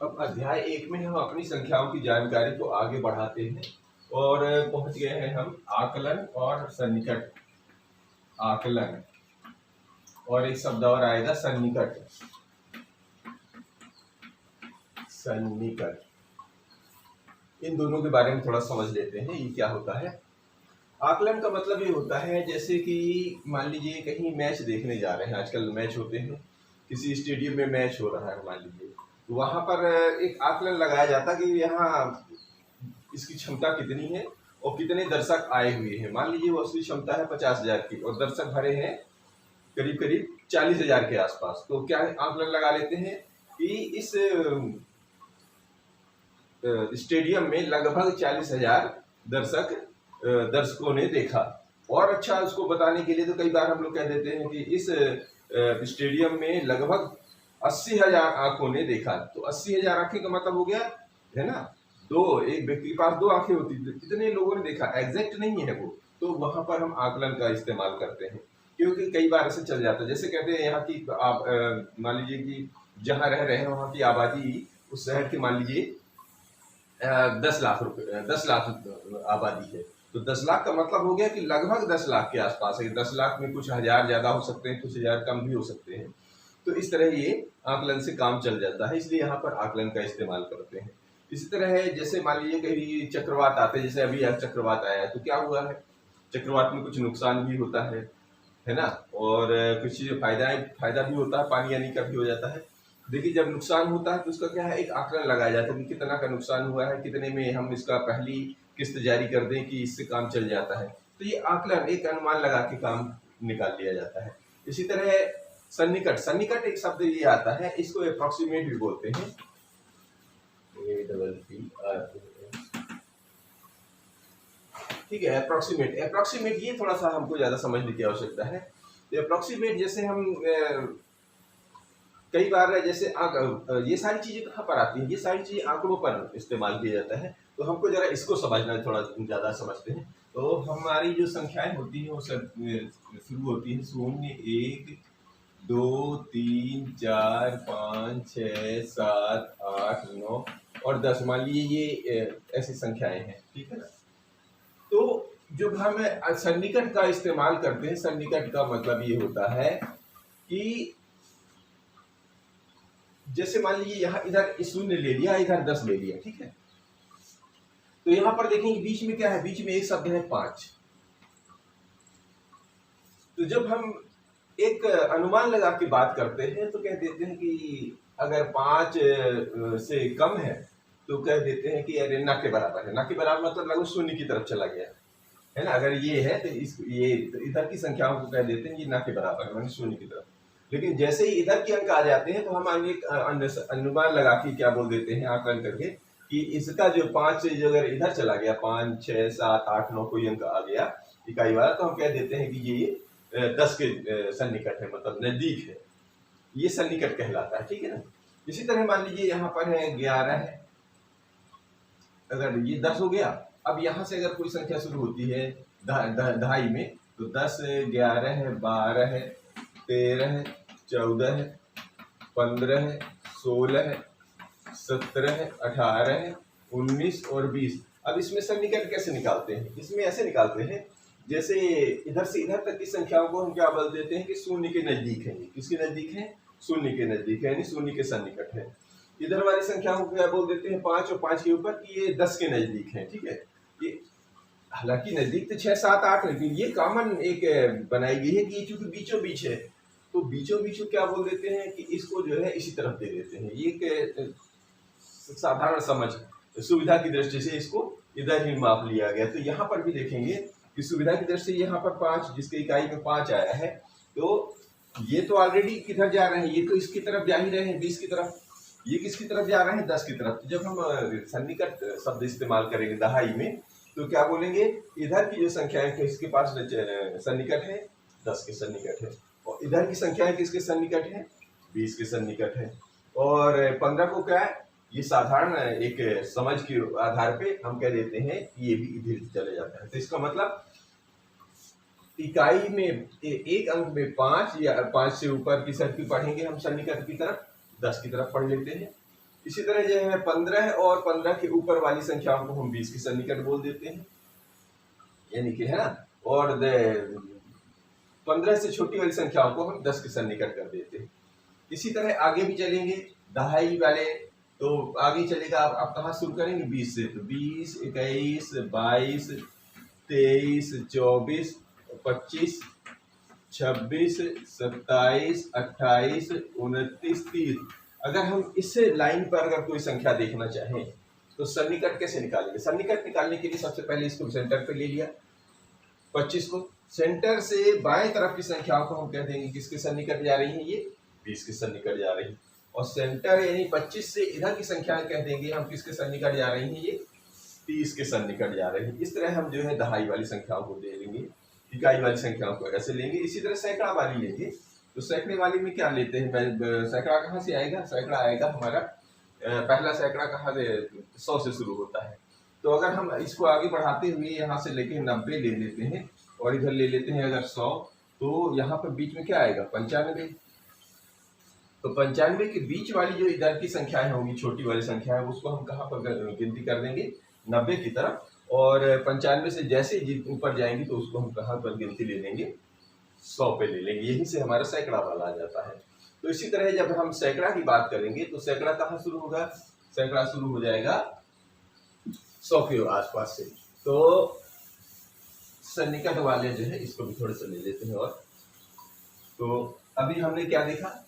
अब अध्याय 1 में हम अपनी संख्याओं की जानकारी को आगे बढ़ाते हैं और पहुंच गए हैं हम आकलन और सन्निकट। आकलन और एक शब्द और आएगा सन्निकट। सन्निकट, इन दोनों के बारे में थोड़ा समझ लेते हैं। ये क्या होता है? आकलन का मतलब ये होता है जैसे कि मान लीजिए कहीं मैच देखने जा रहे हैं, आजकल मैच होते हैं, किसी स्टेडियम में मैच हो रहा है मान लीजिए, तो वहां पर एक आकलन लगाया जाता है कि यहाँ इसकी क्षमता कितनी है और कितने दर्शक आए हुए हैं। मान लीजिए वो असली क्षमता है 50,000 की और दर्शक भरे हैं करीब करीब 40,000 के आसपास। तो क्या आकलन लगा लेते हैं कि इस स्टेडियम में लगभग 40,000 दर्शकों ने देखा। और अच्छा उसको बताने के लिए तो कई बार हम लोग कह देते हैं कि इस स्टेडियम में लगभग 80,000 आंखों ने देखा। तो 80,000 आंखें का मतलब हो गया है ना, एक व्यक्ति के पास 2 आंखें होती, कितने लोगों ने देखा, एग्जैक्ट नहीं है वो। तो वहां पर हम आकलन का इस्तेमाल करते हैं, क्योंकि कई बार ऐसे चल जाता है। जैसे कहते हैं यहाँ की आप मान लीजिए कि जहाँ रह रहे हैं वहाँ की आबादी, उस शहर की मान लीजिए 10 लाख आबादी है, तो 10 लाख का मतलब हो गया कि लगभग 10 लाख के आसपास है। 10 लाख में कुछ हजार ज्यादा हो सकते हैं, कुछ हजार कम भी हो सकते हैं। तो इस तरह ये आकलन से काम चल जाता है, इसलिए यहाँ पर आकलन का इस्तेमाल करते हैं। इसी तरह है जैसे मान लीजिए कहीं चक्रवात आते हैं, जैसे अभी चक्रवात आया है, तो क्या हुआ है, चक्रवात में कुछ नुकसान भी होता है ना, और कुछ फायदा भी होता है, पानी यानी का भी हो जाता है। देखिए जब नुकसान होता है तो उसका क्या है, एक आकलन लगाया जाता है कि कितना का नुकसान हुआ है, कितने में हम इसका पहली किस्त जारी कर दें कि इससे काम चल जाता है। तो ये आकलन एक अनुमान लगा के काम निकाल लिया जाता है। इसी तरह सन्निकट, सन्निकट एक शब्द ये आता है, इसको अप्रोक्सीमेट भी बोलते हैं। ठीक है, अप्रोक्सीमेट। अप्रोक्सीमेट ये थोड़ा सा हमको ज्यादा समझने की आवश्यकता है। अप्रोक्सीमेट जैसे हम कई बार जैसे ये सारी चीजें कहाँ पर आती हैं, ये सारी चीजें आंकड़ों पर इस्तेमाल किया जाता है। तो हमको जरा इसको समझना थोड़ा ज्यादा समझते हैं। तो हमारी जो संख्याएं होती हैं वो शुरू होती है 0, 1, 2, 3, 4, 5, 6, 7, 8, 9 और 10। मान लीजिए ये ऐसी संख्याएं हैं, ठीक है ना। तो जब हम सन्निकट का इस्तेमाल करते हैं, सन्निकट का मतलब ये होता है कि जैसे मान लीजिए यहाँ इधर 0 ले लिया, इधर 10 ले लिया, ठीक है। तो यहाँ पर देखेंगे बीच में क्या है, बीच में एक शब्द है 5। तो जब हम एक अनुमान लगा के बात करते हैं तो कह देते हैं कि अगर 5 से कम है तो कह देते हैं कि अरे ना के बराबर है। ना के बराबर मतलब लगभग 0 की तरफ चला गया है ना। अगर ये है तो इधर की संख्याओं को कह देते हैं कि ना के बराबर है, 0 की तरफ। लेकिन जैसे ही इधर के अंक आ जाते हैं तो हम अनुमान लगा के क्या बोल देते हैं, आकलन करके, कि इसका जो 5 से जो अगर इधर चला गया, 5, 6, 7, 8, 9 कोई अंक आ गया इकाई वाला, तो हम कह देते हैं कि ये 10 के सन्निकट है, मतलब नजदीक है। ये सन्निकट कहलाता है, ठीक है ना। इसी तरह मान लीजिए यहाँ पर है 11 है, अगर ये 10 हो गया। अब यहाँ से अगर कोई संख्या शुरू होती है दहाई में, तो 10 है, 11 है, 12 है, 13 है, 14 है, 15 है, 16 है, 17 है, 18 है, 19 और 20। अब इसमें सन्निकट कैसे निकालते हैं? इसमें ऐसे निकालते हैं जैसे इधर से इधर तक की संख्याओं को हम क्या बोल देते हैं कि 0 के नजदीक है। किसके नजदीक है? 0 के नजदीक है, यानी 0 के सन्निकट है। इधर वाली संख्याओं को क्या बोल देते हैं 5 और 5 के ऊपर कि ये 10 के नजदीक है, ठीक है। ये हालांकि नजदीक तो 6, 7, 8 है, ये कॉमन एक बनाई गई है कि चूंकि बीचों बीच है, तो बीचों बीच क्या बोल देते हैं कि इसको जो है इसी तरफ दे देते हैं। ये एक साधारण समझ, सुविधा की दृष्टि से इसको इधर ही माप लिया गया। तो यहाँ पर भी देखेंगे कि सुविधा की दृष्टि से यहाँ पर 5, जिसके इकाई में 5 आया है, तो ये तो ऑलरेडी किधर जा रहे हैं, ये तो इसकी तरफ जा ही रहे हैं, 20 की तरफ। ये किसकी तरफ जा रहे हैं? 10 की तरफ। तो जब हम सन्निकट शब्द इस्तेमाल करेंगे दहाई में, तो क्या बोलेंगे, इधर की जो संख्याएं है इसके पास सन्निकट है, 10 के सन्निकट है, और इधर की संख्याएं किसके सन्निकट है? 20 के सन्निकट है। और 15 को क्या है, ये साधारण एक समझ के आधार पे हम कह देते हैं कि ये भी इधर चले जाता है। तो इसका मतलब इकाई में एक अंक में 5 या 5 से ऊपर की संख्या पढ़ेंगे हम सन्निकट की तरफ, 10 की तरफ पढ़ लेते हैं। इसी तरह जो है 15 और 15 के ऊपर वाली संख्याओं को हम 20 के सन्निकट बोल देते हैं, यानी कि है ना। और 15 से छोटी वाली संख्याओं को हम 10 के सन्निकट कर देते हैं। इसी तरह आगे भी चलेंगे दहाई वाले, तो आगे चलेगा। आप कहाँ शुरू करेंगे? 20 से। तो 20, 21, 22, 23, 24, 25, 26, 27, 28, 29, 30। अगर हम इस लाइन पर अगर कोई संख्या देखना चाहें तो सन्निकट कैसे निकालेंगे? सन्निकट निकालने के लिए सबसे पहले इसको सेंटर पे ले लिया, 25 को। सेंटर से बाएं तरफ की संख्याओं को हम कह देंगे किसके सन्निकट जा रही हैं? ये 20 के सन्निकट जा रही है। और सेंटर यानी 25 से इधर की संख्याएं कह देंगे हम किसके सन्निकट जा रही हैं? ये 30 के सन्निकट जा रही है। इस तरह हम जो है दहाई वाली संख्याओं को दे देंगे, इकाई वाली संख्याओं को ऐसे लेंगे। इसी तरह सैकड़ा वाली लेंगे, तो सैकड़े वाली में क्या लेते हैं? सैकड़ा कहाँ से आएगा? सैकड़ा आएगा हमारा पहला सैकड़ा कहाँ से? 100 से शुरू होता है। तो अगर हम इसको आगे बढ़ाते हुए यहाँ से लेके 90 ले लेते हैं और इधर ले लेते हैं अगर 100, तो यहाँ पर बीच में क्या आएगा? 95। तो 95 के बीच वाली जो इधर की संख्याएं होंगी, छोटी वाली संख्या है, उसको हम कहाँ पर गिनती कर देंगे? 90 की तरफ। और 95 से जैसे ऊपर जाएंगी तो उसको हम कहाँ पर गिनती ले लेंगे? 100 पे ले लेंगे। यहीं से हमारा सैकड़ा वाला आ जाता है। तो इसी तरह जब हम सैकड़ा की बात करेंगे तो सैकड़ा कहाँ शुरू होगा? सैकड़ा शुरू हो जाएगा 100 के आसपास से। तो सन्निकट वाले जो है इसको भी थोड़े से ले लेते हैं। और तो अभी हमने क्या देखा?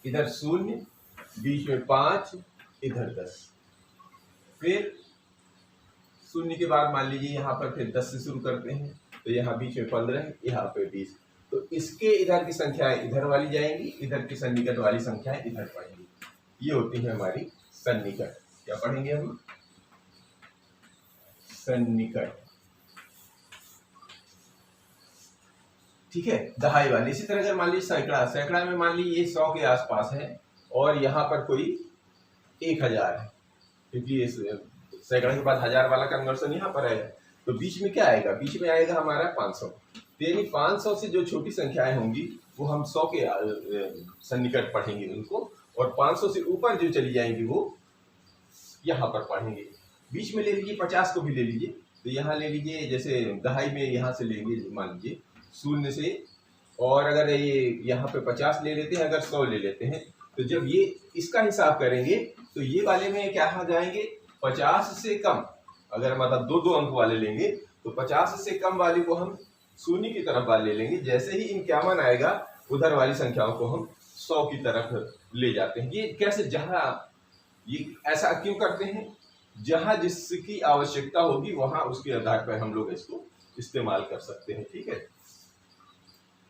इधर 0, बीच में 5, इधर 10। फिर 0 के बाद मान लीजिए यहाँ पर फिर 10 से शुरू करते हैं, तो यहाँ बीच में 15, यहाँ पे 20। तो इसके इधर की संख्याएं इधर वाली जाएंगी, इधर की सन्निकट वाली संख्याएं इधर पढ़ेंगी। ये होती है हमारी सन्निकट। क्या पढ़ेंगे हम? सन्निकट। ठीक है, दहाई वाली। इसी तरह अगर मान लीजिए सैकड़ा, सैकड़ा में मान लीजिए 100 के आसपास है और यहाँ पर कोई 1000 है, क्योंकि सैकड़ा के बाद 1000 वाला कन्वर्सन यहाँ पर आएगा। तो बीच में क्या आएगा? बीच में आएगा हमारा 500। यानी 500 से जो छोटी संख्याएं होंगी वो हम 100 के सन्निकट पढ़ेंगे उनको, और 500 से ऊपर जो चली जाएंगी वो यहाँ पर पढ़ेंगे। बीच में ले लीजिए 50 को भी ले लीजिए, तो यहाँ ले लीजिए, जैसे दहाई में यहाँ से लेंगे मान लीजिए 0 से, और अगर ये यहाँ पे 50 ले लेते हैं, अगर 100 ले लेते हैं, तो जब ये इसका हिसाब करेंगे तो ये वाले में क्या जाएंगे? 50 से कम। अगर मतलब 2-2 अंक वाले लेंगे तो 50 से कम वाले को हम 0 की तरफ वाले लेंगे। जैसे ही 51 आएगा उधर वाली संख्याओं को हम 100 की तरफ ले जाते हैं। ये कैसे? जहाँ ये ऐसा क्यों करते हैं? जहाँ जिसकी आवश्यकता होगी वहाँ उसके आधार पर हम लोग इसको इस्तेमाल कर सकते हैं। ठीक है,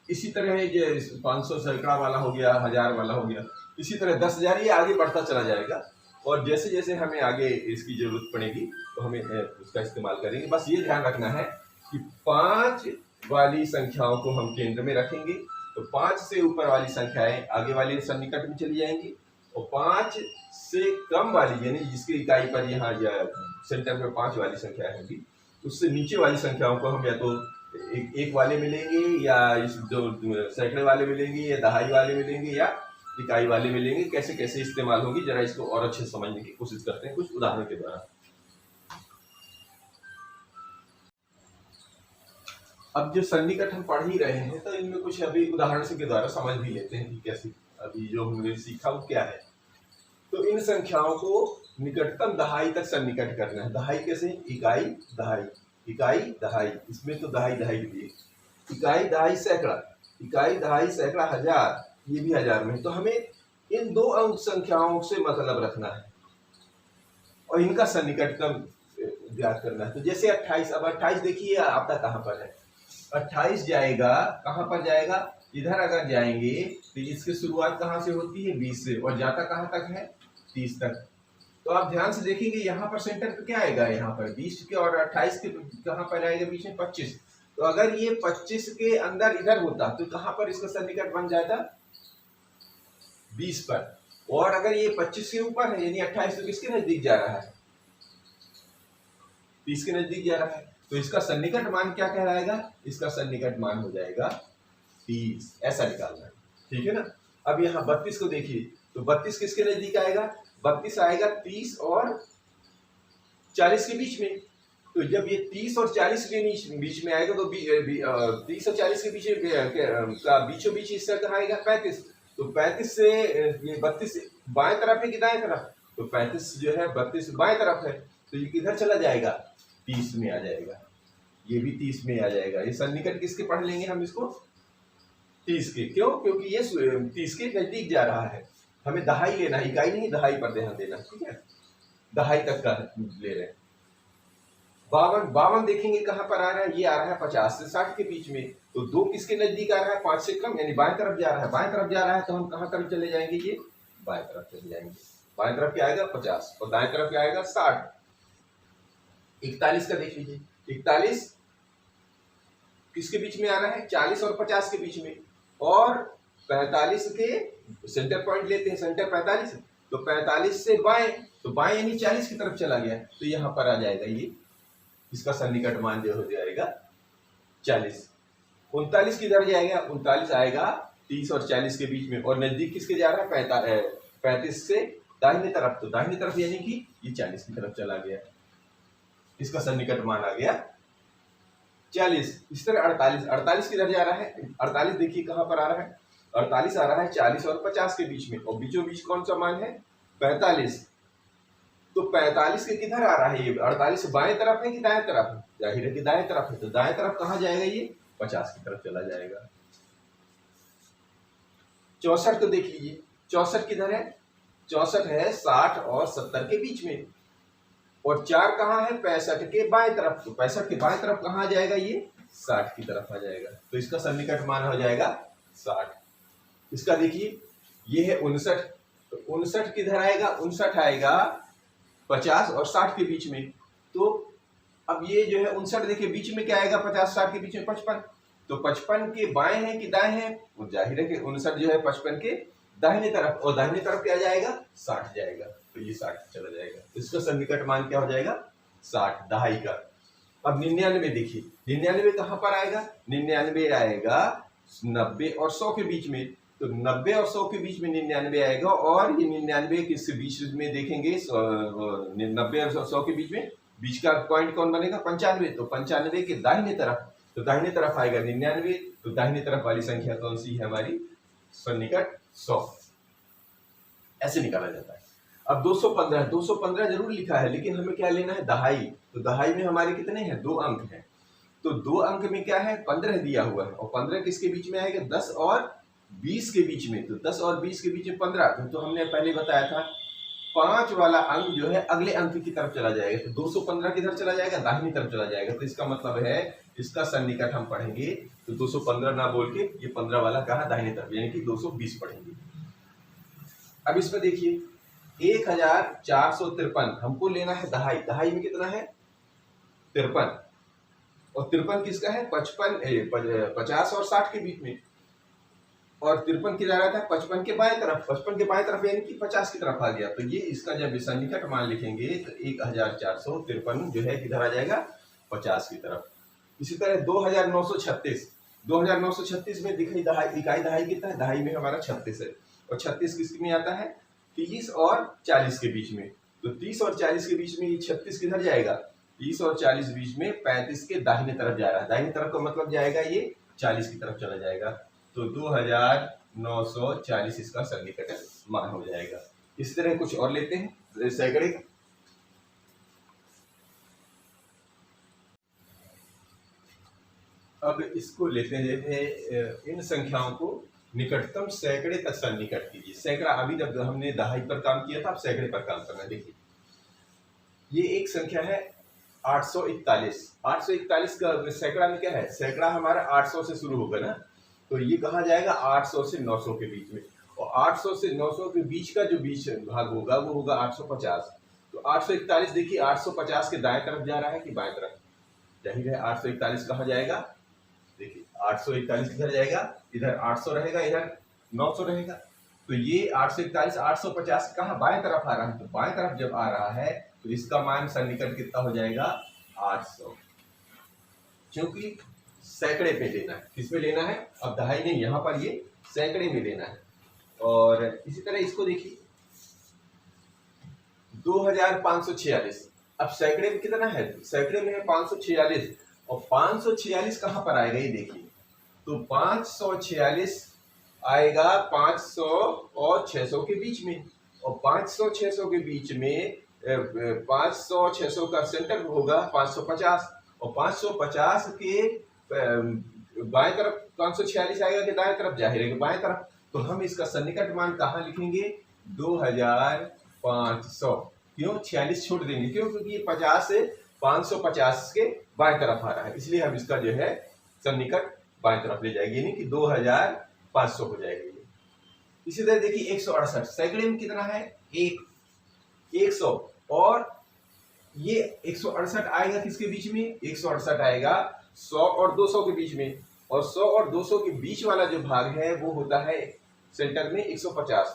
इसी तरह ये 500 सैकड़ा वाला हो गया, 1000 वाला हो गया। इसी तरह 10,000 ये आगे बढ़ता चला जाएगा, और जैसे जैसे हमें आगे इसकी जरूरत पड़ेगी तो हमें उसका इस्तेमाल करेंगे। बस ये ध्यान रखना है कि 5 वाली संख्याओं को हम केंद्र में रखेंगे, तो 5 से ऊपर वाली संख्याएं आगे वाले सन्निकट में चली जाएंगी, और 5 से कम वाली यानी जिसकी इकाई पर यहाँ सेंटर में 5 वाली संख्या होगी, उससे नीचे वाली संख्याओं को हम या तो एक वाले मिलेंगे, या इस जो सैकड़े वाले मिलेंगे, या दहाई वाले मिलेंगे, या इकाई वाले मिलेंगे। कैसे कैसे इस्तेमाल होगी जरा इसको और अच्छे समझने की कोशिश करते हैं कुछ उदाहरण के द्वारा। अब जो सन्निकट हम पढ़ ही रहे हैं तो इनमें कुछ अभी उदाहरण से के द्वारा समझ भी लेते हैं कि कैसे अभी जो हमने सीखा वो क्या है। तो इन संख्याओं को निकटतम दहाई तक सन्निकट करना है। दहाई कैसे? इकाई दहाई, इकाई दहाई। इसमें तो दहाई दहाई दी, इकाई दहाई सैकड़ा, इकाई दहाई सैकड़ा 1000, ये भी 1000 में। तो हमें इन 2 अंक संख्याओं से मतलब रखना है और इनका सन्निकटतम ज्ञात करना है। तो जैसे 28, अब 28 देखिए आपका कहाँ पर है? 28 जाएगा, कहाँ पर जाएगा? इधर अगर जाएंगे तो इसकी शुरुआत कहाँ से होती है? 20 से, और जाता कहाँ तक है? 30 तक। तो आप ध्यान से देखेंगे यहाँ पर सेंटर पे क्या आएगा? यहाँ पर 20 के और 28 के कहाँ पर आएगा? बीच में 25। तो अगर ये 25 के अंदर इधर होता तो कहाँ पर इसका सन्निकट बन जाता? 20 पर। और अगर ये 25 के ऊपर है यानी 28, तो किसके नजदीक जा रहा है? 30 के नजदीक जा रहा है। तो इसका सन्निकट मान क्या कहलाएगा? इसका सन्निकट मान हो जाएगा 30। ऐसा निकालना है, ठीक है ना। अब यहाँ 32 को देखिए, तो 32 किसके नजदीक आएगा? 32 आएगा 30 और 40 के बीच में। तो जब ये 30 और 40 के बीच में आएगा तो 30 और 40 के बीच का बीचों बीच हिस्सा कहाँ आएगा? 35। तो 35 से ये 32 बाएं तरफ है कि दाएं तरफ? तो 35 जो है 32 बाएं तरफ है, तो ये किधर चला जाएगा? 30 में आ जाएगा। ये भी 30 में आ जाएगा। ये सन्निकट किसके पढ़ लेंगे हम इसको? 30 के। क्यों? क्योंकि ये 30 के नजदीक जा रहा है। हमें दहाई लेना है, इकाई नहीं, दहाई पर ध्यान देना, ठीक है? दहाई तक का ले रहे हैं। 52 देखेंगे कहां पर आ रहा है? ये आ रहा है 50 से 60 के बीच में। तो 2 किसके नजदीक आ रहा है? 5 से कम, यानी बाएं तरफ जा रहा है। बाएं तरफ जा रहा है तो हम कहां तरफ चले जाएंगे? ये बाएं तरफ चले जाएंगे। बाएं तरफ क्या आएगा? 50 और दाएं तरफ क्या आएगा? 60। 41 का देख लीजिए। 41 किसके बीच में आ रहा है? 40 और 50 के बीच में। और 45 के सेंटर पॉइंट लेते हैं, सेंटर 45, तो 45 से बाएं, तो बाएं यानी 40 की तरफ चला गया, तो यहां पर आ जाएगा ये, इसका सन्निकट मान जो हो जाएगा 40। 39 किधर जाएगा? 39 आएगा 30 और 40 के बीच में, और नजदीक किसके जा रहा है? 35 से दाहिने तरफ, तो दाहिने तरफ यानी कि ये 40 की तरफ चला गया, इसका सन्निकट मान आ गया 40। इस तरह 48 किधर जा रहा है? 48 देखिए कहां पर आ रहा है? 48 आ रहा है 40 और 50 के बीच में, और बीचों बीच कौन सा मान है? 45। तो 45 के किधर आ रहा है? ये 48 बाएं तरफ है कि दाएं तरफ है? जाहिर है कि दाएं तरफ है, तो दाएं तरफ कहां जाएगा? ये 50 की तरफ चला जाएगा। 64 तो देख लीजिए, 64 किधर है? 64 है 60 और 70 के बीच में, और 4 कहां है? 65 के बाएं तरफ, तो 65 के बाएं तरफ कहां आ जाएगा? ये 60 की तरफ आ जाएगा, तो इसका सन्निकट मान हो जाएगा 60। इसका देखिए ये है 59, तो 59 किधर आएगा? 59 आएगा 50 और 60 के बीच में। तो अब ये जो है 59 देखिए बीच में क्या आएगा? 50-60 के बीच में 55, तो 55 के बाएं है कि दाएं है? वो जाहिर है कि 59 जो है 55 के दाहिने तरफ, और दाहिने तरफ क्या जाएगा? 60 जाएगा, तो ये 60 चला जाएगा। इसका सन्निकट मान क्या हो जाएगा? 60, दहाई का। अब 99 देखिए, 99 कहां पर आएगा? 99 आएगा 90 और 100 के बीच में, तो 90 और 100 के बीच में 99 आएगा, और ये 99 किस बीच में देखेंगे? 90 और 100 के बीच में, बीच का पॉइंट कौन बनेगा? 95, तो 95 के दाहिने तरफ, तो दाहिने तरफ आएगा 99, तो दाहिने तरफ वाली संख्या कौन सी है हमारी? सन्निकट 100। ऐसे निकाला जाता है। अब 215 जरूर लिखा है, लेकिन हमें क्या लेना है? दहाई। तो दहाई में हमारे कितने हैं? 2 अंक हैं, तो 2 अंक में क्या है? 15 दिया हुआ है, और 15 किसके बीच में आएगा? 10 और 20 के बीच में, तो 10 और 20 के बीच में 15, तो हमने पहले बताया था 5 वाला अंक जो है अगले अंक की तरफ चला जाएगा, तो 215 किधर चला जाएगा? दाहिनी तरफ चला जाएगा, तो इसका मतलब है इसका सन्निकट हम पढ़ेंगे तो 215 ना बोल के ये 15 वाला कहा दाहिनी तरफ, यानी कि 220 पढ़ेंगे। अब इसमें देखिए 1453 हमको लेना है दहाई। दहाई में कितना है? 53, और 53 किसका है? 50 और 60 के बीच में, और 53 किधर आता है? 55 के बाएं तरफ, 55 के बाएं तरफ यानी कि 50 की तरफ आ गया, तो ये इसका जब सन्निकट मान लिखेंगे तो 1453 जो है किधर आ जाएगा? 50 की तरफ। इसी तरह 2936 में दिखाई दहाई, इकाई दहाई कितना है? दहाई में हमारा 36 है, और 36 किस में आता है? 30 और 40 के बीच में, तो 30 और 40 के बीच में ये 36 किधर जाएगा? 30 और 40 बीच में 35 के दाहिने तरफ जा रहा है, दाहिने तरफ का मतलब जाएगा ये 40 की तरफ चला जाएगा, तो 2940 इसका सन्निकट मान हो जाएगा। इस तरह कुछ और लेते हैं सैकड़े का। अब इसको लेते हैं, इन संख्याओं को निकटतम सैकड़े तक सन्निकट कीजिए। सैकड़ा अभी जब हमने दहाई पर काम किया था, अब सैकड़े पर काम करना। देखिए ये एक संख्या है 841। 841 का सैकड़ा में क्या है? सैकड़ा हमारा 800 से शुरू होगा ना, तो ये कहा जाएगा 800 से 900 के बीच में, और 800 से 900 के बीच का जो बीच भाग होगा वो होगा 850। तो 841 देखिए 850 के दाएं तरफ जा रहा है कि बाएं तरफ? जाहिर है 841 कहाँ जाएगा? देखिए 841 किधर जाएगा? इधर 800 रहेगा, इधर 900 रहेगा, तो ये 841 850 कहाँ? बाएं तरफ आ रहा है, तो बाएं तरफ जब आ रहा है तो इसका मान सन्निकट कितना हो जाएगा? 800, क्योंकि सैकड़े पे लेना है। किसमें लेना है? अब दहाई नहीं, यहाँ पर ये सैकड़े में लेना है। और इसी तरह इसको देखिए 2546। अब सैकड़े में कितना है, सैकड़े में है 546, और 546 कहाँ पर आएगा ये देखिए, तो 546 आएगा 500 और 600 के बीच में, और 500 600 के बीच में 500 600 का सेंटर होगा 550, और 550 के बाएं तरफ 546 आएगा कि दाएं तरफ, जाहिर है कि बाएं तरफ। तो हम इसका सन्निकट मान कहाँ लिखेंगे, 2500। क्यों 46 छोड़ देंगे, क्यों, क्योंकि ये 50 से 550 के बाएं तरफ आ रहा है, इसलिए हम इसका जो है सन्निकट बाएं तरफ ले जाएंगे, यानी कि 2500 हो जाएगा। इसी तरह देखिए 168 सैकड़े में कितना है, 100, और ये 168 आएगा किसके बीच में, 168 आएगा 100 और 200 के बीच में, और 100 और 200 के बीच वाला जो भाग है वो होता है सेंटर में 150।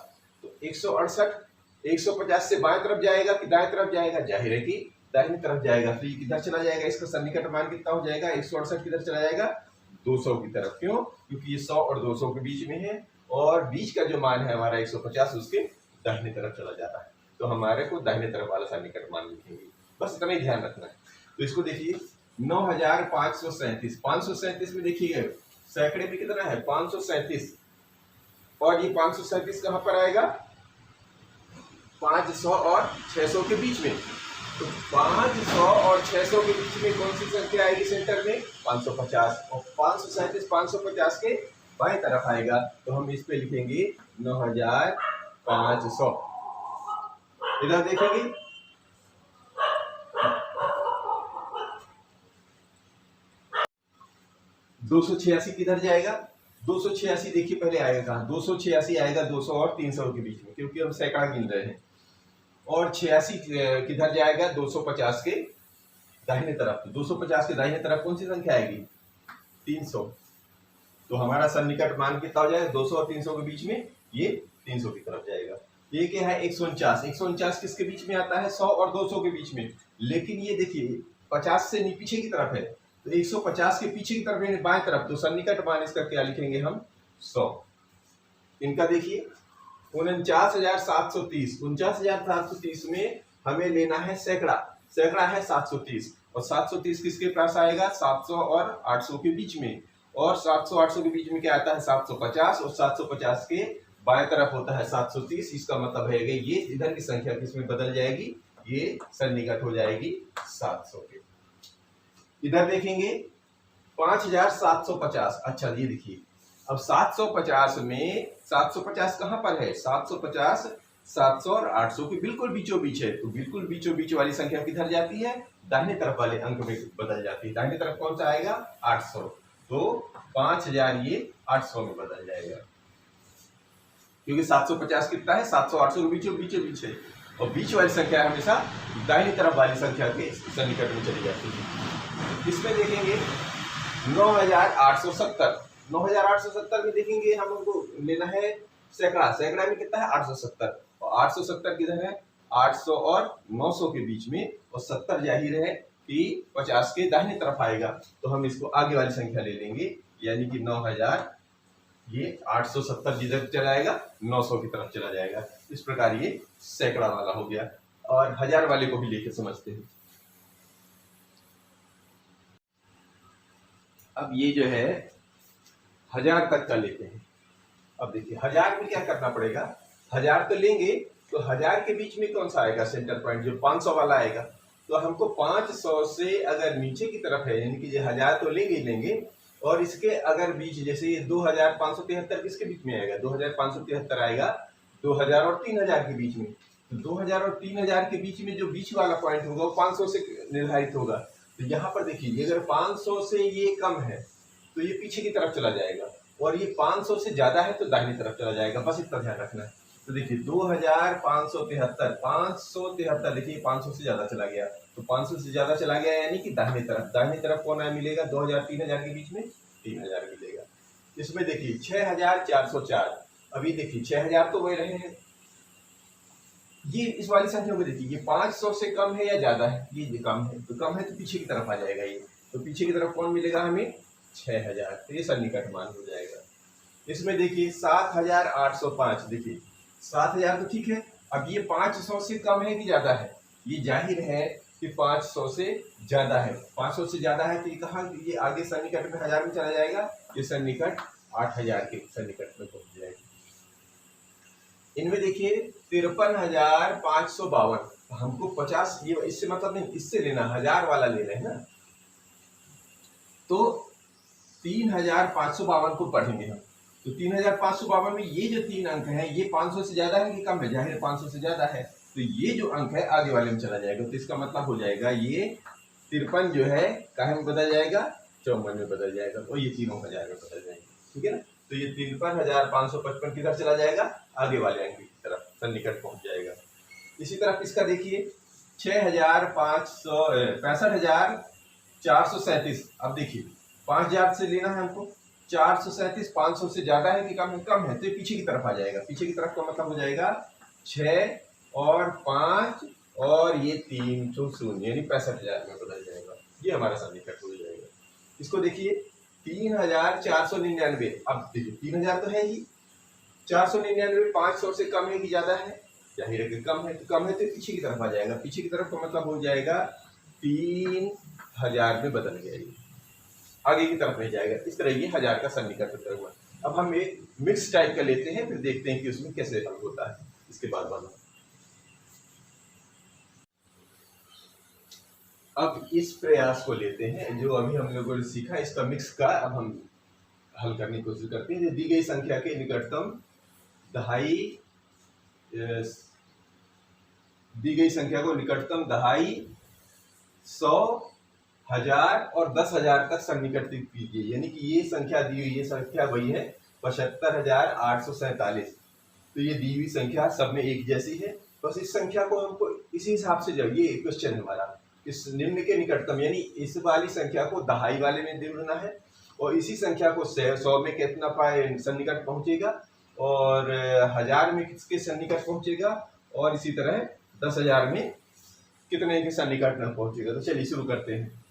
तो 168 150 से बाएं तरफ जाएगा कि दाएं तरफ जाएगा, जाहिर है कि दाहिनी तरफ जाएगा, तो ये किधर चला जाएगा, इसका सन्निकट मान कितना हो जाएगा, 168 किधर चला जाएगा, 200 की तरफ। क्यों, क्योंकि ये 100 और 200 के बीच में है, और बीच का जो मान है हमारा 150 उसके दाहिने तरफ चला जाता है, तो हमारे को दाहिने तरफ वाला सन्निकट मान लिखेंगे, बस इतना ही ध्यान रखना है। तो इसको देखिए 9537, 537 में देखिए सैकड़े में कितना है 537, और ये 537 कहाँ पर आएगा, 500 और 600 के बीच में। तो 500 और 600 के बीच में कौन सी संख्या आएगी सेंटर में, 550, और 537 550 के बाएं तरफ आएगा, तो हम इस पे लिखेंगे 9500। इधर देखेंगे 286 किधर जाएगा, 286 देखिए पहले आएगा कहाँ, 286 आएगा 200 और 300 के बीच में, क्योंकि हम सैकड़ा गिन रहे हैं, और 86 किधर जाएगा, 250 के दाहिने तरफ। तो 250 के दाहिने तरफ कौन सी संख्या आएगी, 300। तो हमारा सन्निकट मान कितना हो जाएगा, 200 और 300 के बीच में, ये 300 की तरफ जाएगा। ये क्या है 149, 149 किसके बीच में आता है, 100 और 200 के बीच में, लेकिन ये देखिए 50 से पीछे की तरफ है, तो 150 के पीछे की तरफ है बाएं तरफ, तो सन्निकट मान इसका क्या लिखेंगे हम, 100। इनका देखिए 49,730, 49,730 में हमें लेना है सैकड़ा, सैकड़ा है 730, और 730 किसके पास आएगा, 700 और 800 के बीच में, और 700 800 के बीच में क्या आता है 750, और 750 के बाएं तरफ होता है 730। इसका मतलब है कि ये इधर की संख्या किसमें बदल जाएगी, ये सन्निकट हो जाएगी 700 के। इधर देखेंगे 5750, अच्छा ये देखिए अब 750 में 750 कहाँ पर है, 750 700 और 800 के बिल्कुल बीचों बीच है, तो बिल्कुल बीचों बीच वाली संख्या किधर जाती है, दाहिने तरफ वाले अंक में बदल जाती है। दाहिने तरफ कौन सा आएगा, 800, तो 5000 ये 800 में बदल जाएगा, क्योंकि 750 कितना है, 700 800 के बीचों बीच है, और बीच वाली संख्या हमेशा दाहिनी तरफ वाली संख्या के सन्निकट में चली जाती है। इसमें देखेंगे 9870, 9870 में देखेंगे हम लोग लेना है सैकड़ा, सैकड़ा में कितना है 870, और 870 किधर है, 800 और 900 के बीच में, और 70 जाहिर है कि 50 के दाहिने तरफ आएगा, तो हम इसको आगे वाली संख्या ले लेंगे, यानी कि 9000, ये 870 जिधर चला जाएगा 900 की तरफ चला जाएगा। इस प्रकार ये सैकड़ा वाला हो गया, और हजार वाले को भी लेके समझते हैं। अब ये जो है 1000 तक का लेते हैं। अब देखिए 1000 में क्या करना पड़ेगा, 1000 तो लेंगे, तो 1000 के बीच में कौन सा आएगा सेंटर पॉइंट, जो 500 वाला आएगा, तो हमको 500 से अगर नीचे की तरफ है, यानी कि ये 1000 तो लेंगे ही लेंगे, और इसके अगर बीच जैसे ये 2573 किसके बीच में आएगा, 2573 आएगा 2000 और 3000 के बीच में, तो 2000 और 3000 के बीच में जो बीच वाला पॉइंट होगा वो 500 से निर्धारित होगा। तो यहाँ पर देखिए अगर 500 से ये कम है तो ये पीछे की तरफ चला जाएगा, और ये 500 से ज्यादा है तो दाहिनी तरफ चला जाएगा, बस इतना ध्यान रखना है। तो देखिए 2573, 573 देखिए 500 से ज्यादा चला गया, तो 500 से ज्यादा चला गया यानी कि दाहिनी तरफ कौन है मिलेगा, 2000 3000 के बीच में 3000 मिलेगा। इसमें देखिए 6404, अभी देखिए 6000 तो वही रहे हैं, ये इस वाली संख्या को देखिए ये 500 से कम है या ज्यादा है, ये कम है, तो कम है तो पीछे की तरफ आ जाएगा ये, तो पीछे की तरफ कौन मिलेगा हमें 6000, तो ये सन्निकट मान हो जाएगा। इसमें देखिए 7,805, देखिए 7,000 तो ठीक है। अब ये 500 से कम है कि ज्यादा है? ये जाहिर है कि 500 से ज्यादा है। 500 से ज्यादा है तो ये कहाँ, ये आगे सन्निकट में 1000 में चला जाएगा, ये सन्निकट 8,000 के सन्निकट में पहुंच जाएगी। इनमें देखिए 53,552, हमको 50, ये इससे मतलब नहीं, इससे लेना 1000 वाला ले रहे हैं ना, तो 3,552 को पढ़ेंगे हम। तो 3,552 में ये जो 3 अंक है ये 500 से ज्यादा है कि कम है? जाहिर 500 से ज्यादा है, तो ये जो अंक है आगे वाले में चला जाएगा। तो इसका मतलब हो जाएगा ये 53 जो है काहे में बदल जाएगा? 54 में बदल जाएगा, और ये तीनों 1000 में बदल जाएंगे। ठीक है ना? तो ये 53,555 किधर चला जाएगा? आगे वाले अंक की तरफ, सन्निकट पहुंच जाएगा। इसी तरफ इसका देखिए 65,437। अब देखिए 5,000 से लेना है हमको, 437 500 से ज्यादा है कि कम है? कम है, तो ये पीछे की तरफ आ जाएगा। पीछे की तरफ का मतलब हो जाएगा 6 और 5 और ये 3 तो 0, यानी 65,000 में बदल जाएगा। ये हमारा सन्निकट हो जाएगा। इसको देखिए 3,499। अब देखिए 3,000 तो है ही, 499 500 से कम है कि ज्यादा है? जाहिर है कि कम है, तो कम है तो पीछे की तरफ आ जाएगा। पीछे की तरफ का मतलब हो जाएगा 3,000 में बदल गया, ये आगे की तरफ नहीं जाएगा। इस तरह ये 1000 का सन्निकट होता हुआ। अब हम एक मिक्स टाइप का लेते हैं, फिर देखते हैं कि उसमें कैसे हल होता है इसके बाद वाला। अब इस प्रयास को लेते हैं जो अभी हम लोगों ने सीखा, इसका मिक्स का अब हम हल करने की कोशिश करते हैं। दी गई संख्या के निकटतम दहाई, दी गई संख्या को निकटतम दहाई, 100, 1000 और 10,000 तक सन्निकट कीजिए। यानी कि ये संख्या दी हुई, ये संख्या वही है 75,847। तो ये दी हुई संख्या सब में एक जैसी है, बस इस संख्या को हमको इसी हिसाब से, जब ये क्वेश्चन हमारा इस निम्न के निकटतम, यानी इस वाली संख्या को दहाई वाले में जोड़ना है, और इसी संख्या को 100 में कितना पाए सन्निकट पहुंचेगा, और 1000 में किसके सन्निकट पहुंचेगा, और इसी तरह 10,000 में कितने के सन्निकट न पहुंचेगा। तो चलिए शुरू करते हैं।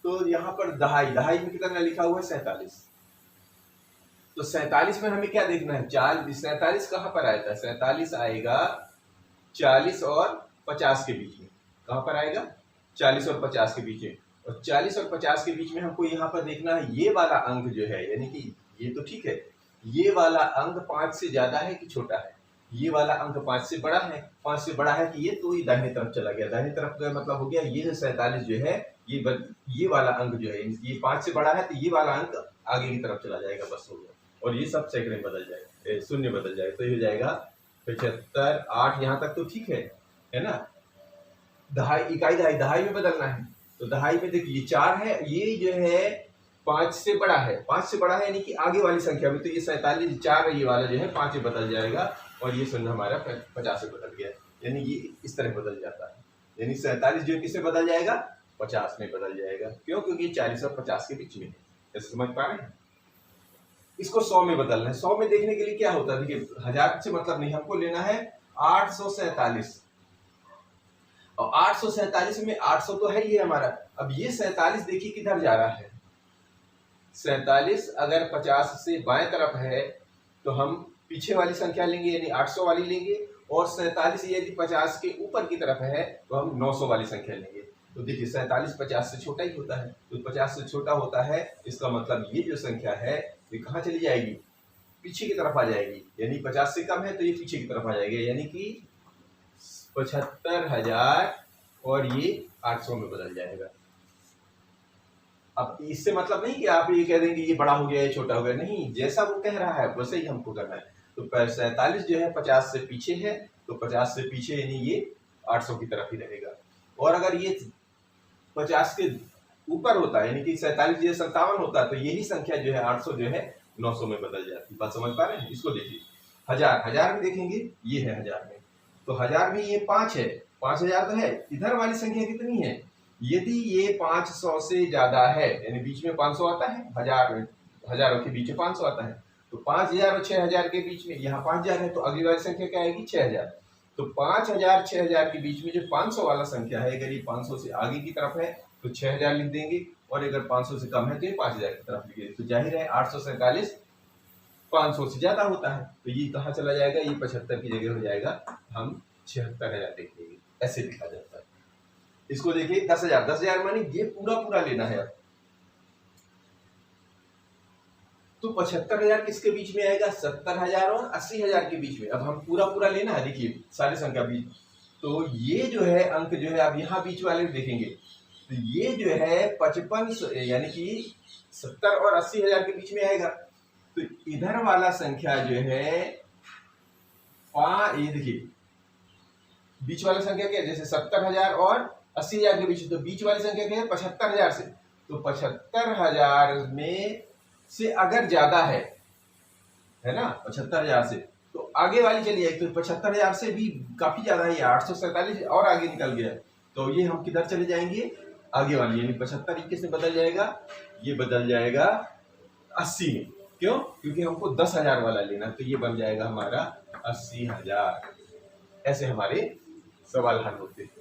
तो यहाँ पर दहाई, दहाई में कितना लिखा हुआ है? 47। तो 47 में हमें क्या देखना है? 47 कहाँ पर आया था? 47 आएगा 40 और 50 के बीच में। कहाँ पर आएगा? 40 और 50 के बीच में। और 40 और 50 के बीच में हमको यहाँ पर देखना है ये वाला अंक जो है, यानी कि ये तो ठीक है, ये वाला अंक 5 से ज्यादा है कि छोटा है? ये वाला अंक 5 से बड़ा है। 5 से बड़ा है कि ये तो ये दाहिने तरफ चला गया। दाहिने तरफ का मतलब हो गया ये जो 47 जो है, ये वाला अंक जो है, ये 5 से बड़ा है तो ये वाला अंक आगे की तरफ चला जाएगा, बस हो गया। और ये सब सेकंड में बदल जाएगा, शून्य बदल जाएगा। तो ये हो जाएगा 75, 8 यहाँ तक तो ठीक है ना? दहाई, इकाई दहाई, दहाई में बदलना है। तो दहाई में देखिए 4 है, ये जो है 5 से बड़ा है। 5 से बड़ा है यानी कि आगे वाली संख्या में, तो ये 47 4 ये वाला जो है 5 में बदल जाएगा, और ये शून्य हमारा 50 में बदल गया। यानी ये इस तरह बदल जाता है। यानी 47 जो किससे बदल जाएगा? 50 में बदल जाएगा। क्यों? क्योंकि 40 और 50 के बीच में है। ऐसे समझ पा रहे हैं? इसको 100 में बदलना है। 100 में देखने के लिए क्या होता है? देखिए 1000 से मतलब नहीं, हमको लेना है 847। और 847 में 800 तो है ही हमारा। अब ये 47 देखिए किधर जा रहा है? 47 अगर 50 से बाएं तरफ है तो हम पीछे वाली संख्या लेंगे, यानी 800 वाली लेंगे, और 47 यदि 50 के ऊपर की तरफ है तो हम 900 वाली संख्या लेंगे। तो देखिए 47 50 से छोटा ही होता है, तो 50 से छोटा होता है, इसका मतलब ये जो संख्या है ये कहाँ चली जाएगी? पीछे की तरफ आ जाएगी। यानी 50 से कम है तो ये पीछे की तरफ आ जाएगी, यानी कि 75,000 और ये 800 में बदल जाएगा। अब इससे मतलब नहीं कि आप ये कह देंगे ये बड़ा हो गया ये छोटा हो गया, नहीं, जैसा वो कह रहा है वैसे ही हमको करना है। तो 47 जो है 50 से पीछे है, तो 50 से पीछे यानी ये 800 की तरफ ही रहेगा। और अगर ये 50 के ऊपर होता है, यानी कि 47 जो 57 होता है, तो यही संख्या जो है 800 जो है 900 में बदल जाती है। बात समझ पा रहे हैं? इसको देखिए 1000 में देखेंगे, ये है 1000 में, तो 1000 में ये 5 है, 5000 तो है। इधर वाली संख्या कितनी है? यदि ये 500 से ज्यादा है, यानी बीच में 500 आता है, हजारों के बीच में 500 आता है, तो 5000 और 6000 के बीच में यहाँ 5000 है, तो अगली वाली संख्या क्या आएगी? 6000। तो 5000 6000 के बीच में जो 500 वाला संख्या है, अगर ये 500 से आगे की तरफ है तो 6000 लिख देंगे, और अगर 500 से कम है तो ये 5000 की तरफ लिखेंगे। तो जाहिर है 847 500 से ज्यादा होता है, तो ये कहाँ चला जाएगा, ये 75 की जगह हो जाएगा, हम 76,000 लिखेंगे, ऐसे लिखा जाता है। इसको देखिए 10,000, 10,000 मानी ये पूरा पूरा लेना है अब, तो 75,000 किसके बीच में आएगा, 70,000 और 80,000 के बीच में। अब हम पूरा पूरा लेना है, देखिए सारे संख्या बीच, तो ये जो है अंक जो है आप यहाँ बीच वाले में देखेंगे, तो ये जो है 55 यानी कि 70 और 80,000 के बीच में आएगा। तो इधर वाला संख्या जो है ये देखिए बीच वाला संख्या क्या है, जैसे 70,000 और 80,000 के बीच, तो बीच वाली संख्या क्या है 75,000 से, तो 75,000 में से अगर ज्यादा है ना 75,000 से, तो आगे वाली चली जाएगी, तो 75,000 से भी काफी ज्यादा है, 847 और आगे निकल गया, तो ये हम किधर चले जाएंगे, आगे वाली, यानी 75 किससे बदल जाएगा, ये बदल जाएगा 80 में। क्यों, क्योंकि हमको 10,000 वाला लेना, तो ये बन जाएगा हमारा 80,000। ऐसे हमारे सवाल हल होते हैं।